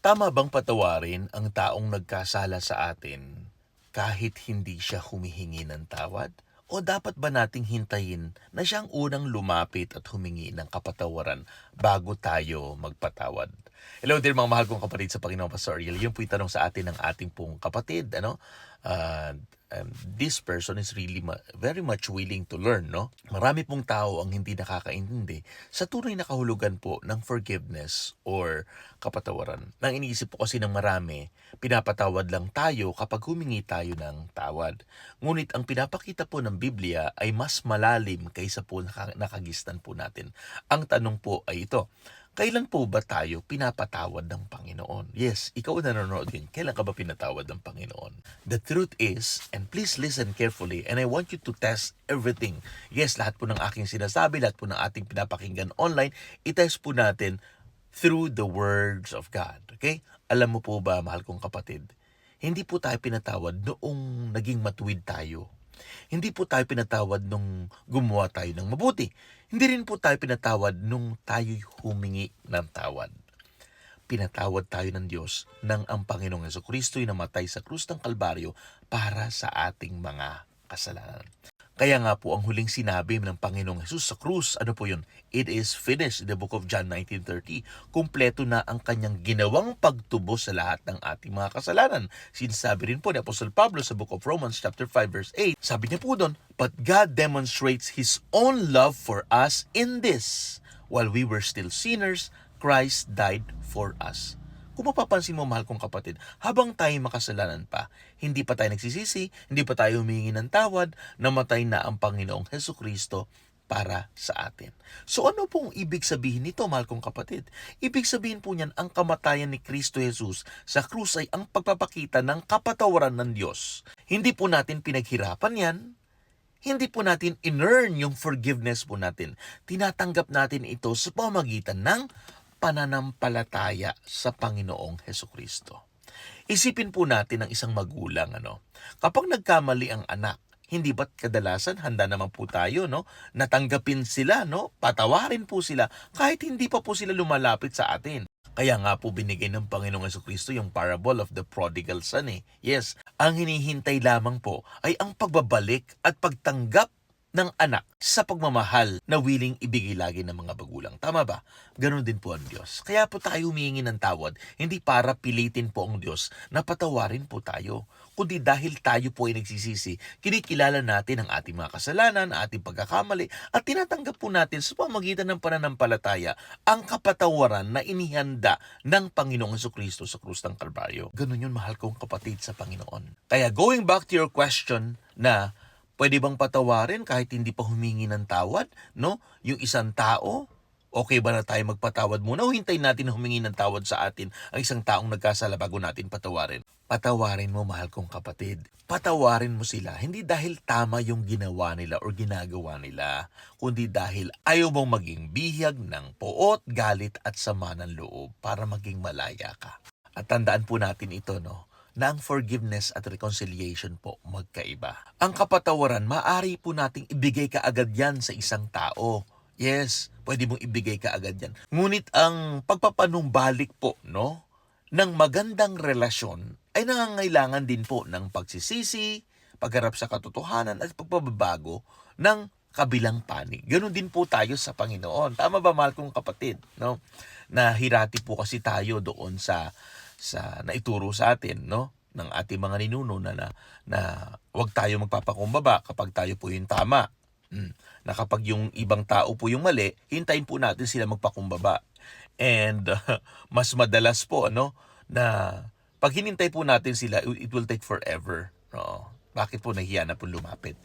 Tama bang patawarin ang taong nagkasala sa atin kahit hindi siya humihingi ng tawad? O dapat ba nating hintayin na siyang unang lumapit at humingi ng kapatawaran bago tayo magpatawad? Hello dear mga mahal kong kapatid sa Panginoong Pastor Ariel. Yun po itanong sa atin ng ating pong kapatid. Uh, this person is really very much willing to learn. No? Marami pong tao ang hindi nakakaintindi sa tunay na kahulugan po ng forgiveness or kapatawaran. Nang iniisip po kasi ng marami, pinapatawad lang tayo kapag humingi tayo ng tawad. Ngunit ang pinapakita po ng Biblia ay mas malalim kaysa po nakagistan po natin. Ang tanong po ay ito, kailan po ba tayo pinapatawad ng Panginoon? Yes, ikaw na nanonood din. Kailan ka ba pinatawad ng Panginoon? The truth is, and please listen carefully, and I want you to test everything. Yes, lahat po ng aking sinasabi, lahat po ng ating pinapakinggan online, itest po natin through the words of God. Okay? Alam mo po ba, mahal kong kapatid, hindi po tayo pinatawad noong naging matuwid tayo. Hindi po tayo pinatawad nung gumawa tayo ng mabuti. Hindi rin po tayo pinatawad nung tayo'y humingi ng tawad. Pinatawad tayo ng Diyos nang ang Panginoong Jesucristo'y namatay sa krus ng Kalbaryo para sa ating mga kasalanan. Kaya nga po ang huling sinabi ng Panginoong Hesus sa krus, ano po yun? It is finished, in the book of John 19:30. Kumpleto na ang kanyang ginawang pagtubos sa lahat ng ating mga kasalanan. Sinasabi rin po ni Apostle Pablo sa book of Romans chapter 5 verse 8. Sabi niya po doon, but God demonstrates His own love for us in this. While we were still sinners, Christ died for us. Kung mapapansin mo, mahal kong kapatid, habang tayo makasalanan pa, hindi pa tayo nagsisisi, hindi pa tayo humingi ng tawad, namatay na ang Panginoong Hesukristo para sa atin. So ano pong ibig sabihin nito, mahal kong kapatid? Ibig sabihin po niyan, ang kamatayan ni Kristo Jesus sa krus ay ang pagpapakita ng kapatawaran ng Diyos. Hindi po natin pinaghirapan yan, hindi po natin in-earn yung forgiveness po natin. Tinatanggap natin ito sa pamamagitan ng pananampalataya sa Panginoong Hesukristo. Isipin po natin ang isang magulang, kapag nagkamali ang anak, hindi ba't kadalasan handa naman po tayo, natanggapin sila, patawarin po sila, kahit hindi pa po sila lumalapit sa atin. Kaya nga po binigay ng Panginoong Hesukristo yung parable of the prodigal son. Yes, ang hinihintay lamang po ay ang pagbabalik at pagtanggap ng anak sa pagmamahal na willing ibigay lagi ng mga magulang. Tama ba? Ganon din po ang Diyos. Kaya po tayo humihingi ng tawad, hindi para pilitin po ang Diyos na patawarin po tayo, kundi dahil tayo po ay nagsisisi, kinikilala natin ang ating mga kasalanan, ang ating pagkakamali, at tinatanggap po natin sa pamamagitan ng pananampalataya ang kapatawaran na inihanda ng Panginoong Jesucristo sa krus ng Kalbaryo. Ganon yun, mahal kong kapatid sa Panginoon. Kaya going back to your question na pwede bang patawarin kahit hindi pa humingi ng tawad? Yung isang tao, okay ba na tayo magpatawad muna o hintayin natin na humingi ng tawad sa atin ang isang taong nagkasala bago natin patawarin? Patawarin mo, mahal kong kapatid. Patawarin mo sila, hindi dahil tama yung ginawa nila o ginagawa nila, kundi dahil ayaw mong maging bihag ng poot, galit at sama ng loob para maging malaya ka. At tandaan po natin ito, na ang forgiveness at reconciliation po magkaiba. Ang kapatawaran, maaari po nating ibigay kaagad yan sa isang tao. Yes, pwede mong ibigay kaagad yan. Ngunit ang pagpapanumbalik po, ng magandang relasyon ay nangangailangan din po ng pagsisisi, pagharap sa katotohanan at pagbabago ng kabilang panig. Ganon din po tayo sa Panginoon. Tama ba, mahal kong kapatid? Nahirati po kasi tayo doon sa naituro sa atin, ng ating mga ninuno na wag tayo magpapakumbaba kapag tayo po yung tama. Na kapag yung ibang tao po yung mali, hintayin po natin sila magpakumbaba. And mas madalas po na pag hinintay po natin sila, it will take forever. Bakit po nahiya na po lumapit?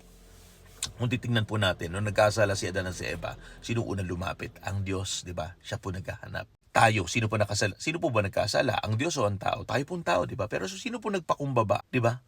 Kung titingnan po natin, nung nagkasala si Adan at si Eva, sino unang lumapit? Ang Diyos, di ba? Siya po naghahanap. Tayo, sino po ba nagkasala? Ang Diyos o ang tao? Tayo po ang tao, di ba? Pero sino po nagpakumbaba, di ba?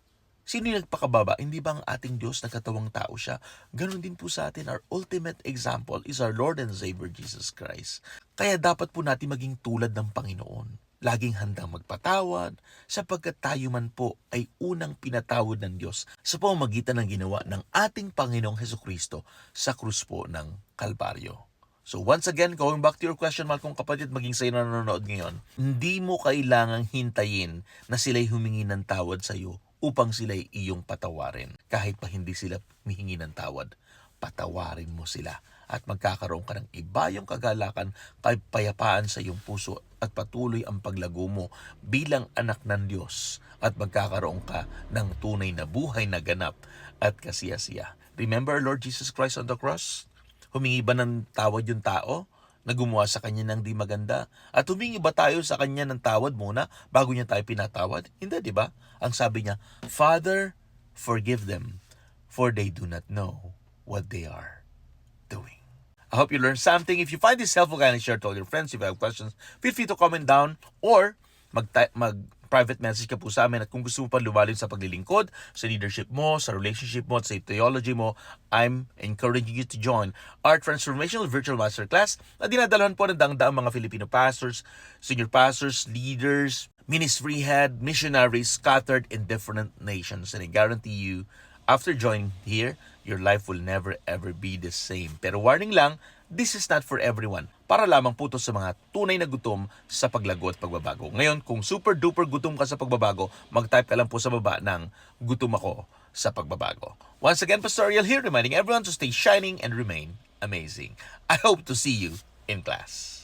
Sino yung nagpakababa? Hindi ba ang ating Diyos nagkatawang tao siya? Ganon din po sa atin. Our ultimate example is our Lord and Savior Jesus Christ. Kaya dapat po natin maging tulad ng Panginoon. Laging handang magpatawad, sapagkat tayo man po ay unang pinatawad ng Diyos sa pamamagitan ng ginawa ng ating Panginoong Hesukristo sa krus po ng Kalbaryo. So once again, going back to your question, mahal kong kapatid, maging sa'yo na nanonood ngayon, hindi mo kailangang hintayin na sila'y humingi ng tawad sa'yo upang sila'y iyong patawarin. Kahit pa hindi sila humihingi ng tawad, patawarin mo sila at magkakaroon ka ng ibayong kagalakan, kapayapaan sa iyong puso at patuloy ang paglago mo bilang anak ng Diyos at magkakaroon ka ng tunay na buhay na ganap at kasiyasiya. Remember Lord Jesus Christ on the cross? Humingi ba ng tawad yung tao na gumawa sa kanya ng di maganda? At humingi ba tayo sa kanya ng tawad muna bago niya tayo pinatawad? Hindi, di ba? Ang sabi niya, Father, forgive them, for they do not know what they are doing. I hope you learned something. If you find this helpful, kindly share to all your friends. If you have questions, feel free to comment down or mag-private message ka po sa amin. At kung gusto mo pa lumalim sa paglilingkod, sa leadership mo, sa relationship mo, at sa theology mo, I'm encouraging you to join our Transformational Virtual Masterclass na dinadalahan po ng daang mga Filipino pastors, senior pastors, leaders, ministry head, missionaries scattered in different nations. And I guarantee you, after joining here, your life will never ever be the same. Pero warning lang, this is not for everyone. Para lamang po ito sa mga tunay na gutom sa paglago at pagbabago. Ngayon, kung super duper gutom ka sa pagbabago, mag-type ka lang po sa baba ng gutom ako sa pagbabago. Once again, Pastor Ariel here, reminding everyone to stay shining and remain amazing. I hope to see you in class.